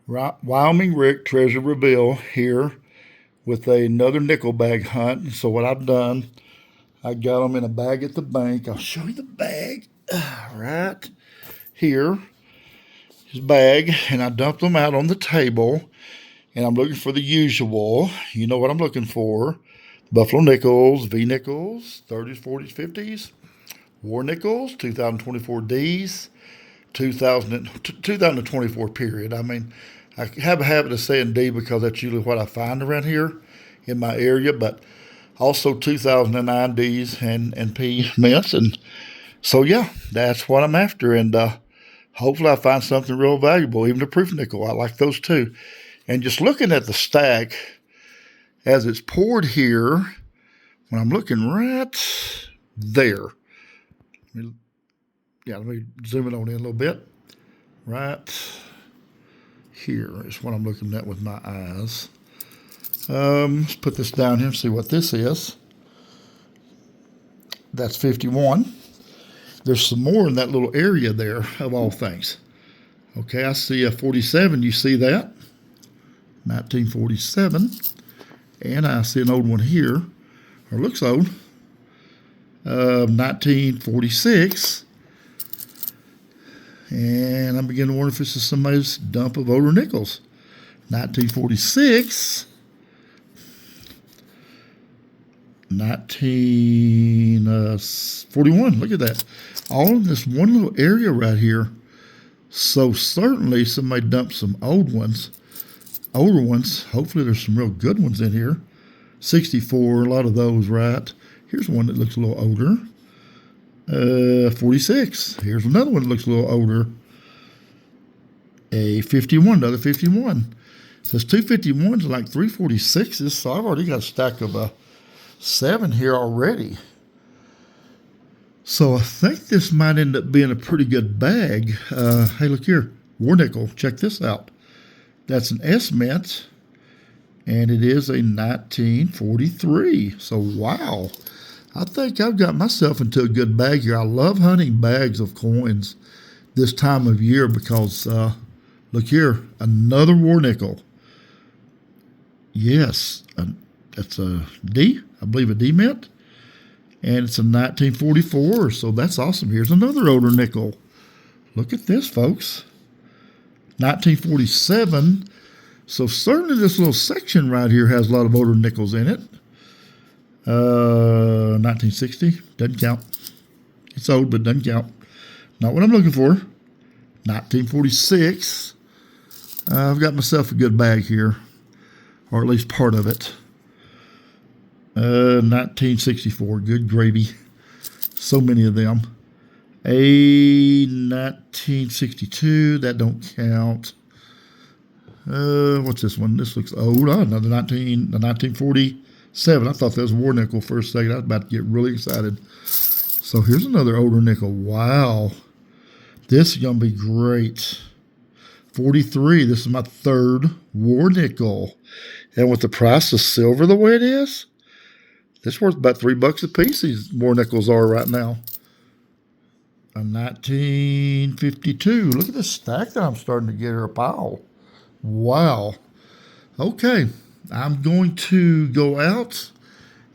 Wyoming Rick treasure reveal here with another nickel bag hunt. So what I've done, I got them in a bag at the bank. I'll show you the bag right here. His bag, and I dumped them out on the table. And I'm looking for the usual. You know what I'm looking for: Buffalo nickels, V nickels, 30s, 40s, 50s, war nickels, 2024 Ds, 2024 period. I mean, I have a habit of saying D because that's usually what I find around here in my area, but also 2009 Ds and P mints. And so, yeah, that's what I'm after. And hopefully I find something real valuable, even a proof nickel. I like those too. And just looking at the stack as it's poured here, when I'm looking right there, let me zoom it on in a little bit. Right here is what I'm looking at with my eyes. Let's put this down here and see what this is. That's 51. There's some more in that little area there, of all things. Okay, I see a 47. You see that? 1947. And I see an old one here, or looks old. 1946. And I'm beginning to wonder if this is somebody's dump of older nickels. 1946. 1941. Look at that. All in this one little area right here. So certainly somebody dumped some older ones. Hopefully there's some real good ones in here. 64, a lot of those, right? Here's one that looks a little older. 46. Here's another one that looks a little older. A 51, another 51. So it's 251s and like 346s. So I've already got a stack of 7 here already. So I think this might end up being a pretty good bag. Hey, look here. War nickel. Check this out. That's an S mint, and it is a 1943. So, wow. I think I've got myself into a good bag here. I love hunting bags of coins this time of year because, look here, another war nickel. Yes, that's a D, I believe a D mint, and it's a 1944, so that's awesome. Here's another older nickel. Look at this, folks. 1947. So certainly this little section right here has a lot of older nickels in it. 1960. Doesn't count. It's old, but doesn't count. Not what I'm looking for. 1946. I've got myself a good bag here, or at least part of it. 1964. Good gravy. So many of them. A 1962, that don't count. What's this one? This looks old. Oh, another 1947. I thought that was a war nickel for a second. I was about to get really excited. So here's another older nickel. Wow. This is going to be great. 43. This is my third war nickel. And with the price of silver the way it is, this is worth about $3 a piece, these war nickels are right now. A 1952. Look at this stack that I'm starting to get here, a pile. Wow. Okay, I'm going to go out,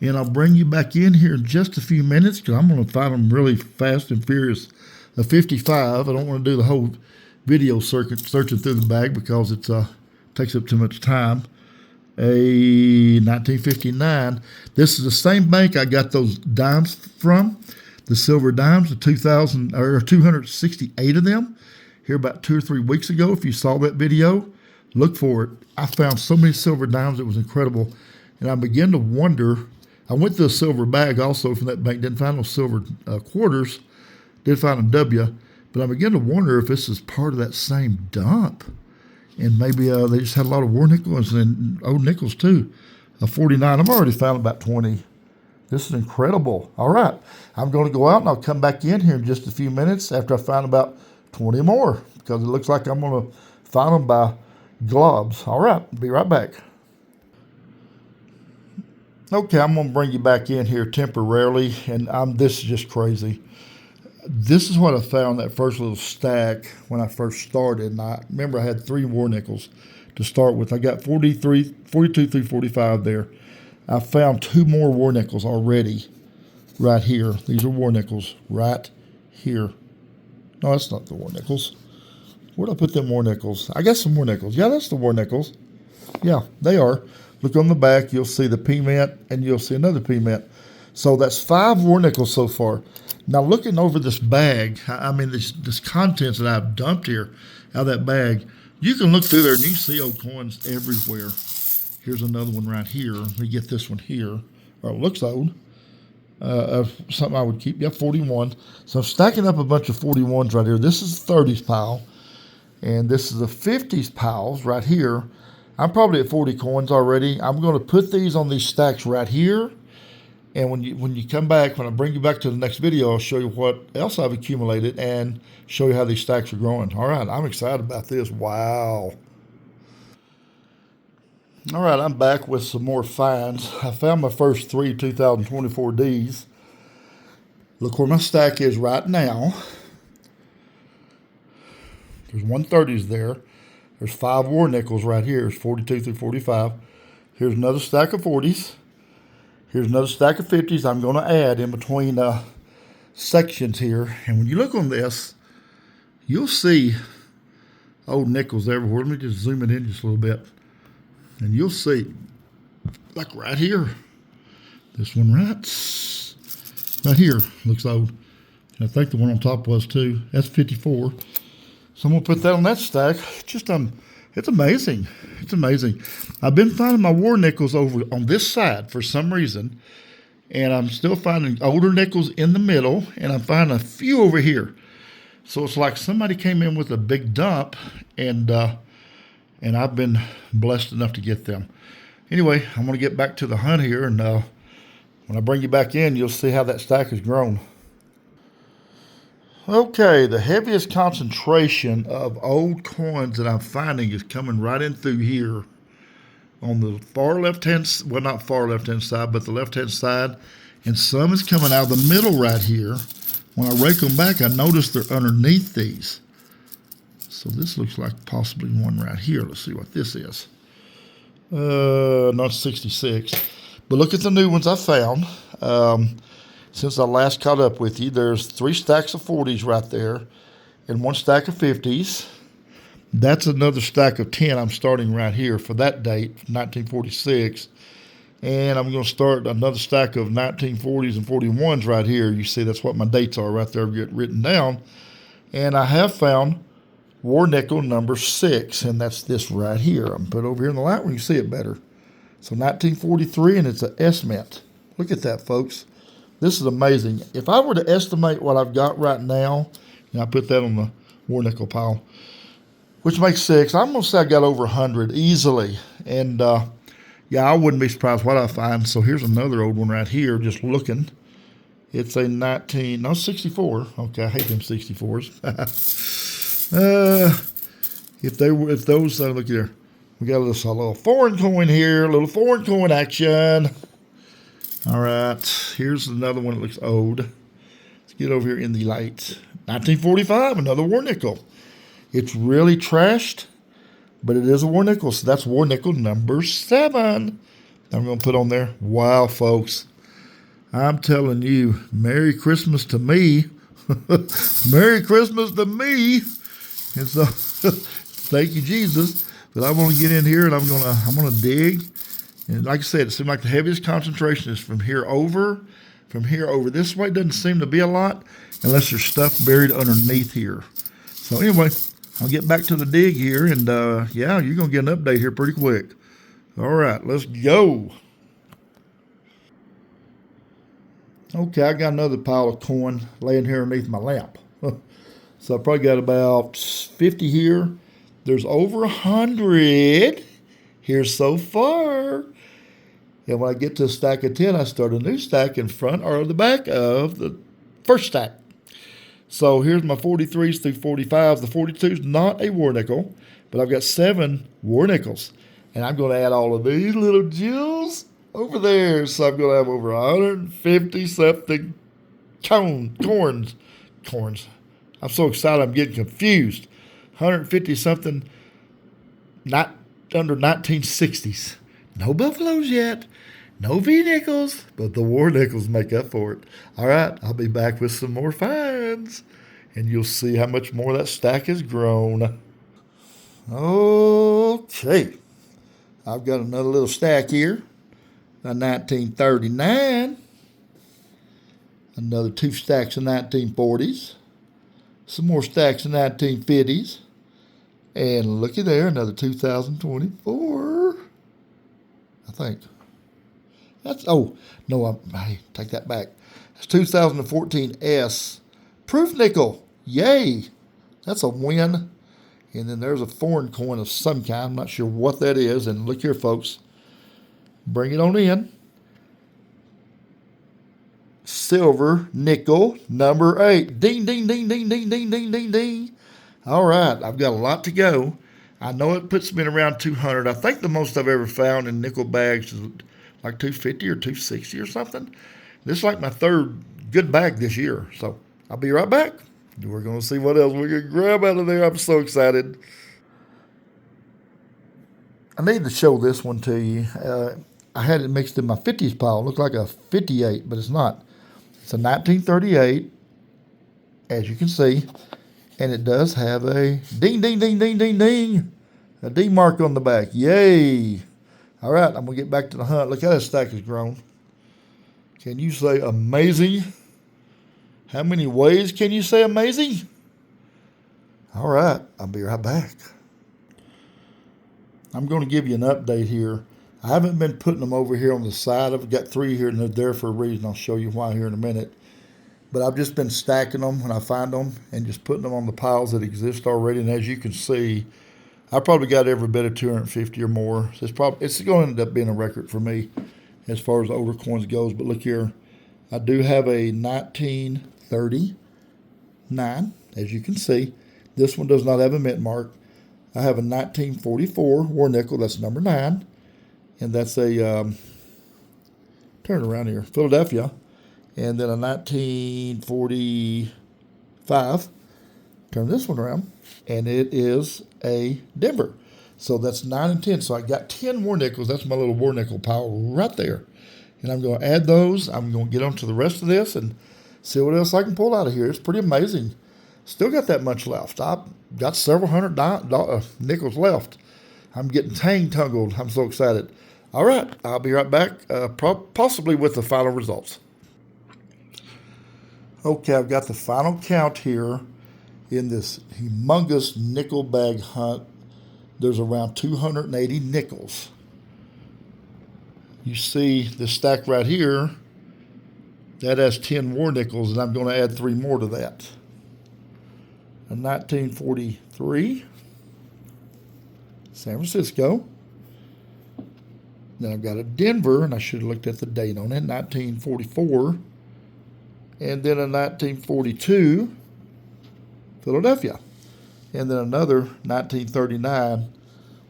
and I'll bring you back in here in just a few minutes because I'm going to find them really fast and furious. A 55. I don't want to do the whole video circuit searching through the bag because it takes up too much time. A 1959. This is the same bank I got those dimes from. The silver dimes, the 268 of them here about 2 or 3 weeks ago. If you saw that video, look for it. I found so many silver dimes, it was incredible. And I began to wonder, I went to a silver bag also from that bank, didn't find no silver quarters, did find a W, but I began to wonder if this is part of that same dump. And maybe they just had a lot of war nickels and old nickels too. A 49, I've already found about 20. This is incredible. All right, I'm going to go out and I'll come back in here in just a few minutes after I find about 20 more because it looks like I'm going to find them by globs. All right, be right back. Okay, I'm going to bring you back in here temporarily, and this is just crazy. This is what I found that first little stack when I first started. And I remember I had 3 war nickels to start with. I got 42 through 45 there. I found 2 more war nickels already right here. These are war nickels right here. No, that's not the war nickels. Where'd I put them war nickels? I got some more nickels. Yeah, that's the war nickels. Yeah, they are. Look on the back. You'll see the P-mint, and you'll see another P-mint. So that's 5 war nickels so far. Now, looking over this bag, I mean, this contents that I've dumped here out of that bag, you can look through there, and you can see old coins everywhere. Here's another one right here. Let me get this one here. Oh, it looks old. Something I would keep. Yeah, 41. So I'm stacking up a bunch of 41s right here. This is the 30s pile. And this is the 50s piles right here. I'm probably at 40 coins already. I'm going to put these on these stacks right here. And when you come back, when I bring you back to the next video, I'll show you what else I've accumulated and show you how these stacks are growing. All right, I'm excited about this. Wow. All right, I'm back with some more finds. I found my first 3 2024 Ds. Look where my stack is right now. There's 130s there. There's 5 war nickels right here. There's 42 through 45. Here's another stack of 40s. Here's another stack of 50s I'm going to add in between sections here. And when you look on this, you'll see old nickels everywhere. Let me just zoom it in just a little bit. And you'll see, like right here, this one right here looks old. And I think the one on top was too. That's 54. So I'm going to put that on that stack. It's amazing. It's amazing. I've been finding my war nickels over on this side for some reason, and I'm still finding older nickels in the middle, and I'm finding a few over here. So it's like somebody came in with a big dump, and I've been blessed enough to get them. Anyway, I'm going to get back to the hunt here, and when I bring you back in, you'll see how that stack has grown. Okay, the heaviest concentration of old coins that I'm finding is coming right in through here on the far left-hand, well, not far left-hand side, but the left-hand side, and some is coming out of the middle right here. When I rake them back, I notice they're underneath these. So this looks like possibly one right here. Let's see what this is. Not 66. But look at the new ones I found. Since I last caught up with you, there's 3 stacks of 40s right there and 1 stack of 50s. That's another stack of 10 I'm starting right here for that date, 1946. And I'm going to start another stack of 1940s and 41s right here. You see, that's what my dates are right there, get written down. And I have found war nickel number 6, and that's this right here. I'm going to put it over here in the light where you see it better. So 1943, and it's an S-mint. Look at that, folks. This is amazing. If I were to estimate what I've got right now, and I put that on the war nickel pile, which makes 6, I'm going to say I got over 100 easily. And, yeah, I wouldn't be surprised what I find. So here's another old one right here, just looking. It's a 64. Okay, I hate them 64s. If those, look here. We got a little foreign coin here, a little foreign coin action. All right, here's another one that looks old. Let's get over here in the light. 1945, another war nickel. It's really trashed, but it is a war nickel, so that's war nickel number 7. I'm going to put on there. Wow, folks. I'm telling you, Merry Christmas to me. Merry Christmas to me. And so, thank you, Jesus. But I'm going to get in here, and I'm going to dig. And like I said, it seemed like the heaviest concentration is from here over. From here over this way, it doesn't seem to be a lot unless there's stuff buried underneath here. So anyway, I'll get back to the dig here, and yeah, you're going to get an update here pretty quick. All right, let's go. Okay, I got another pile of coin laying here underneath my lamp. So I probably got about 50 here. There's over 100 here so far. And when I get to a stack of 10, I start a new stack in front or the back of the first stack. So here's my 43s through 45s. The 42's not a war nickel, but I've got 7 war nickels. And I'm going to add all of these little jewels over there. So I'm going to have over 150 something coins coins. I'm so excited I'm getting confused. 150 something, not under 1960s. No Buffaloes yet. No V-nickels, but the war nickels make up for it. All right, I'll be back with some more finds, and you'll see how much more that stack has grown. Okay, I've got another little stack here. A 1939. Another 2 stacks of 1940s. Some more stacks of 1950s. And looky there, another 2024. I think. That's, oh, no, I take that back. That's 2014 S. Proof nickel. Yay. That's a win. And then there's a foreign coin of some kind. I'm not sure what that is. And look here, folks. Bring it on in. Silver nickel number 8. Ding, ding, ding, ding, ding, ding, ding, ding, ding. All right, I've got a lot to go. I know it puts me at around 200. I think the most I've ever found in nickel bags is like 250 or 260 or something. This is like my 3rd good bag this year. So I'll be right back. We're going to see what else we can grab out of there. I'm so excited. I need to show this one to you. I had it mixed in my 50s pile. It looked like a 58, but it's not. It's a 1938, as you can see, and it does have a ding, ding, ding, ding, ding, ding, a D mark on the back. Yay! All right, I'm going to get back to the hunt. Look how that stack has grown. Can you say amazing? How many ways can you say amazing? All right, I'll be right back. I'm going to give you an update here. I haven't been putting them over here on the side. I've got 3 here, and they're there for a reason. I'll show you why here in a minute. But I've just been stacking them when I find them and just putting them on the piles that exist already. And as you can see, I probably got every bit of 250 or more. So it's going to end up being a record for me as far as older coins goes. But look here, I do have a 1939, as you can see. This one does not have a mint mark. I have a 1944 war nickel. That's number 9. And that's a, turn around here, Philadelphia. And then a 1945, turn this one around, and it is a Denver. So that's 9 and 10. So I got 10 war nickels. That's my little war nickel pile right there. And I'm going to add those. I'm going to get on to the rest of this and see what else I can pull out of here. It's pretty amazing. Still got that much left. I've got several hundred nickels left. I'm getting tangled. I'm so excited. All right, I'll be right back, possibly with the final results. Okay, I've got the final count here in this humongous nickel bag hunt. There's around 280 nickels. You see this stack right here, that has 10 war nickels, and I'm going to add 3 more to that. A 1943, San Francisco. Then I've got a Denver, and I should have looked at the date on it, 1944. And then a 1942, Philadelphia. And then another 1939,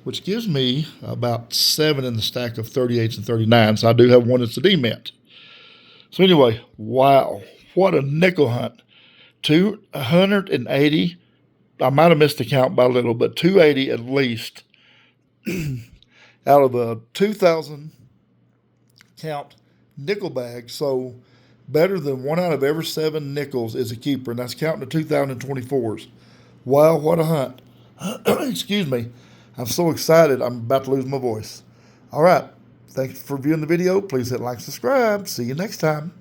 which gives me about 7 in the stack of 38s and 39s. So I do have one that's a D-mint. So anyway, wow, what a nickel hunt. 280, I might have missed the count by a little, but 280 at least out of a 2,000 count nickel bag. So better than 1 out of every 7 nickels is a keeper, and that's counting the 2024s. Wow, what a hunt. Excuse me. I'm so excited, I'm about to lose my voice. All right. Thanks for viewing the video. Please hit like, subscribe. See you next time.